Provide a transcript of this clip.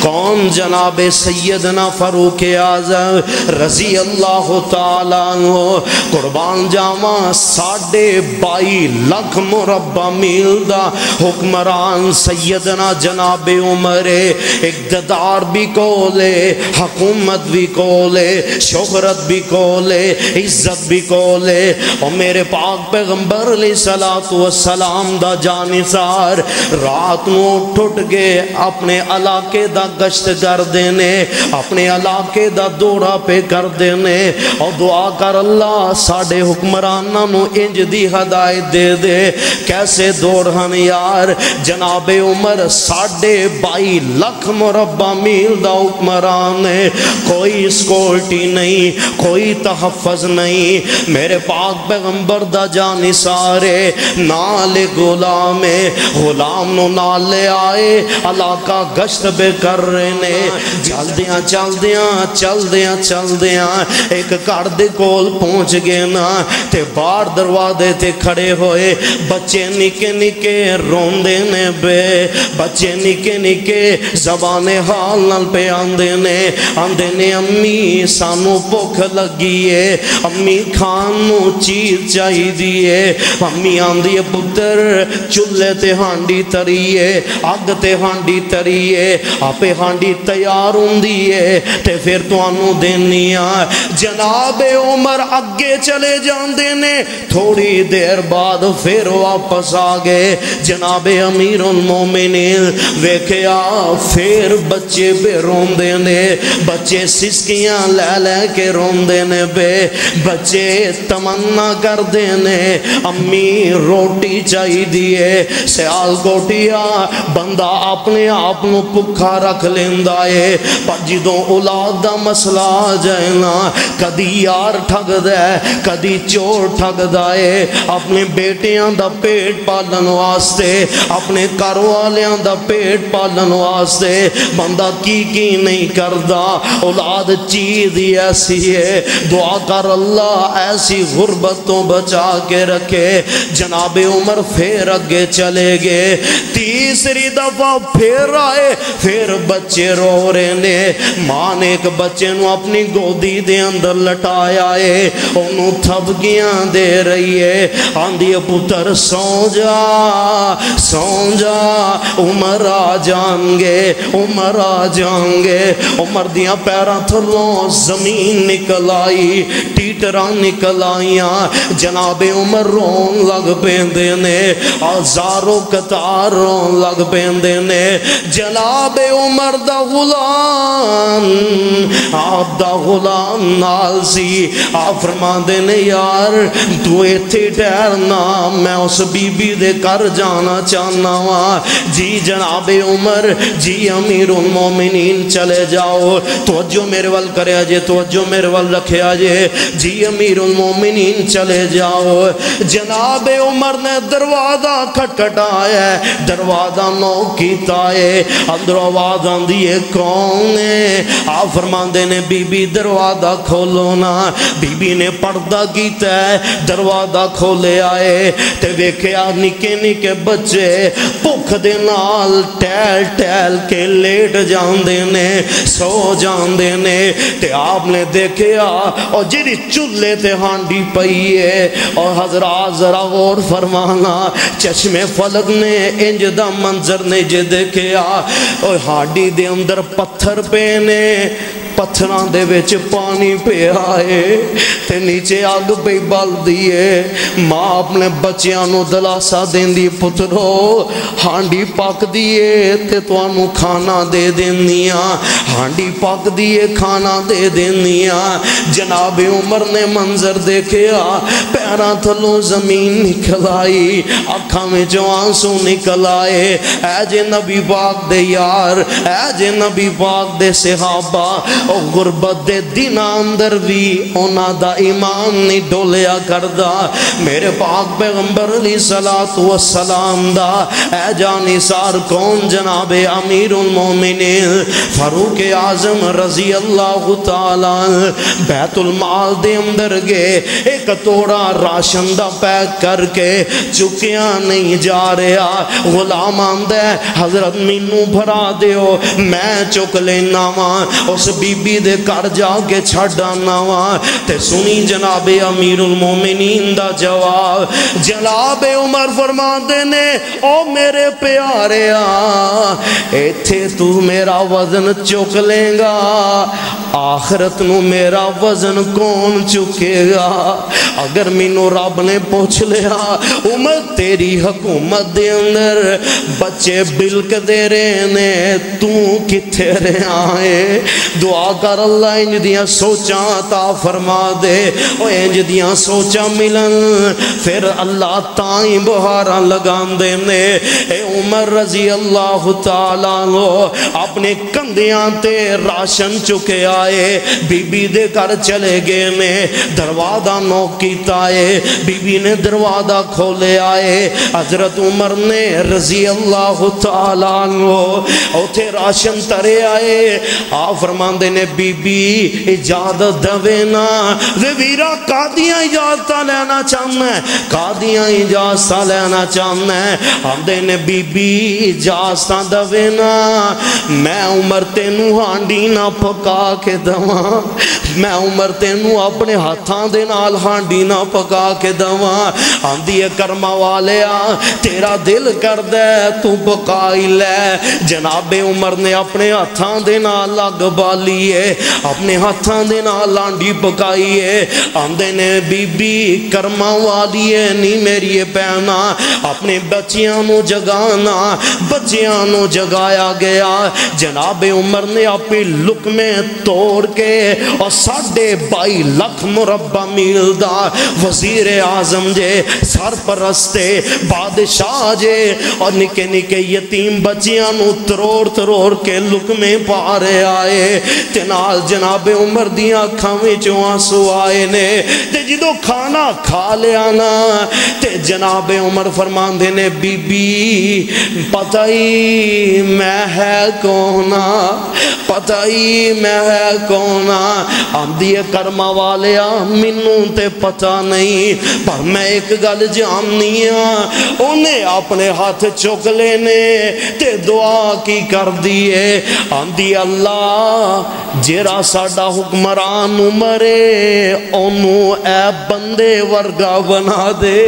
کون؟ جناب سیدنا فاروق اعظم رضی اللہ تعالیٰ عنہ۔ قربان جاواں 22.5 لاکھ مربع میل دا حکمران سیدنا جناب عمر، اقتدار بھی کولے، حکومت بھی کولے، شہرت بھی کولے، عزت بھی کولے۔ اور میرے پاک پیغمبر علیہ السلام دا جانثار رات نو اٹھ کے اپنے علاقے دا گشت کر دینے، اپنے علاقے دا دورہ پہ کر دینے، اور دعا کر اللہ ساڑے حکمرانہ نو انج دی ہدایت دے دے۔ کیسے دوڑھن یار؟ جناب عمر 22.5 لاکھ مربع میل دا حکمران ہے، کوئی سکورٹی نہیں، کوئی تحفظ نہیں۔ میرے پاک پیغمبر دا جانثار ہے، نال غلام ہے، غلام نو نال لے آئے، علاقہ گشت بے کر رہے نے۔ چل دیاں چل دیاں چل دیاں چل دیاں ایک گھر دے کول پہنچ گئے نا، تے باہر دروازے تے کھڑے ہوئے بچے نکے نکے روندے نے بے، بچے نکے نکے زبان حال نال پہ آندے نے امی سانو بھوک لگی ہے، امی کھان نو چیز چاہی دیئے۔ امی آندی ہے پتر چولہے تے ہانڈی تریے، اگ تے ہانڈی تریے، آپے ہانڈی تیار ہوندی ہے تے پھر تو آنو دینیا۔ جناب عمر اگے چلے جاندے نے، تھوڑی دیر بعد پھر واپس آگئے۔ جناب امیر المومنین ویکھیا پھر بچے بے روندے نے، بچے سسکیاں لے لے کے روندے نے بے، بچے تمنا کر دینے امی روٹی چاہی دیئے۔ سیال کوٹیا بندہ اپنے آپ نو پکھا رکھ لیندہ ہے، پر جدوں اولاد دا مسئلہ آ جائے نا، کدی یار ٹھگ دے کدی چور ٹھگ دائے، اپنے بیٹیاں دا پیٹ پالن واسطے، اپنے کاروالیاں دا پیٹ پالن واسطے بندہ کی نہیں کردہ۔ اولاد چیز ہی ایسی ہے، دعا کر اللہ ایسی غربتوں بچا کے رکھے۔ جناب عمر پھر اگے چلے گئے، تیسری دفعہ پھر آئے، پھر بچے رو رہے نے۔ ماں نے ایک بچے نو اپنی گودی دے اندر لٹایا ہے، انہوں تھبکیاں دے رہی ہے، آندھی پتر سو جا سو جا، عمر آ جان گے عمر آ جان گے۔ عمر دیاں پیران تھلوں زمین نکل آئی، ٹیٹراں نکل آئیاں۔ جناب عمر رون لگ پیندے نے، ہزاروں قطار رون لگ پیندے نے۔ جناب عمر دا غلام آپ دا غلام نال سی، آپ فرما دے نے یار تو ایتھے ٹھہرنا، میں اس بی بی دے کر جانا چاہنا ہوا۔ جی جناب عمر، جی امیر المومنین چلے جاؤ، توجہ میرے وال کرے آجے، توجہ میرے وال رکھے آجے، جی امیر المومنین چلے جاؤ۔ جناب عمر نے دروازہ کھٹکھٹایا ہے، دروازہ نو کیتا ہے، اندر آواز آندی ہے کون ہے؟ آپ فرماندے نے بی بی دروازہ کھولو نا۔ بی بی نے پردہ کیتا ہے، دروازہ کھولے آئے تے ویکھیا نکے نکے بچے بھوک دے نال ٹہل ٹہل کے لیٹ جاندے نے، سو جاندے نے۔ تے آپ نے دیکھیا اور جیڑی چولہے تے ہانڈی پئی ہے، اور حضرات ذرا غور فرمانا، چشم فلک نے انج دا منظر نے جے دیکھیا، اور ہانڈی دے اندر پتھر پے نے، پتھران دے وچ پانی پہ آئے تے نیچے آگ پہ بال دیئے۔ ماں اپنے بچیاں نو دلاسا دین دی پترو ہانڈی پاک دیئے تے تو انو کھانا دے دینیاں، ہانڈی پاک دیئے کھانا دے دینیاں۔ جناب عمر نے منظر دیکھیا، پیران تھلوں زمین نکل آئی، آنکھاں میں جو آنسو نکل آئے۔ اے جے نبی پاک دے یار، اے جے نبی پاک دے صحابہ، اور غربت دے دن اندر بھی اونا دا ایمان نہیں ڈولیا کردہ۔ میرے پاک پیغمبر علیہ السلام دا اے جانثار کون؟ جناب امیر المومنین فاروق اعظم رضی اللہ تعالیٰ۔ بیت المال دے اندر گئے، ایک توڑا راشن دا پیک کر کے چکیا نہیں جا رہا. غلام آندا ہے حضرت مینوں بھرا دیو میں چک لینا وا اس بی بی دے گھر جا کے چھڈ آنا وا. تے سنی جناب امیر المومنین دا جواب. جناب عمر فرماندے نے او میرے پیارے ایتھے تو میرا وزن چک لے گا آخرت نو میرا وزن کون چکے گا. اگر مینوں رب نے پوچھ لیا عمر تیری حکومت دے اندر بچے بلک دے رہے نے تو کتھے رہا ہے. دعا کر اللہ انج دیاں سوچاں عطا فرما دے. او انج دیاں سوچاں ملن پھر اللہ تائیں بہاراں لگان دے نے. اے عمر رضی اللہ تعالیٰ عنہ اپنے کندیاں تے راشن چکے آئے بی بی دے گھر چلے گئے نے. دروازہ نوک کیتا ہے بی بی نے دروازہ کھولے آئے. حضرت عمر نے رضی اللہ تعالیٰ عنہ اوتھے راشن ترے آئے. آپ فرماندے نے بی بی اجازت دوے نا وے ویرا قادیاں اجازت لینا چاہنا ہے قادیاں اجازت لینا چاہنا ہے. آندے نے بی بی اجازت دوے نا میں عمر تینوں ہانڈی نہ پکا کے دواں میں عمر تینوں اپنے ہاتھاں دے نال ہانڈی نہ پکا کے دواں. آندی ہے کرما والیا تیرا دل کر دے تو پکائی لے. جناب عمر نے اپنے ہاتھاں دے نال اگ بالی ہے اپنے ہاتھاں دے نال ہانڈی پکائی ہے. آندے نے بی بی کرما والی ہے نہیں میری پینا اپنے بچیاں نو جگانا. بچیاں نو جگایا گیا. جناب عمر نے اپنی لقمے توڑ کے اور 22.5 لاکھ مربع میل دا وزیر اعظم جے سرپرستے بادشاہ جے اور نکے نکے یتیم بچیاں نو تروڑ تروڑ کے لقمے پارے آئے. تنال جناب عمر دیاں اکھاں وچوں آنسو آئے نے. تے جدو کھانا کھا لیا نا تے جناب عمر فرماندے نے بی بی پتہ ہی میں ہے کونا پتہ ہی میں ہے کونا. آمدی کرما والیا منوں تے پتہ نہیں پر میں ایک گل جاننی ہاں انہیں اپنے ہاتھ چک لینے تے دعا کی کر دیے. آمدی اللہ جیرا ساڈا حکمران عمرے اونوں اے بندے ورگا بنا دے.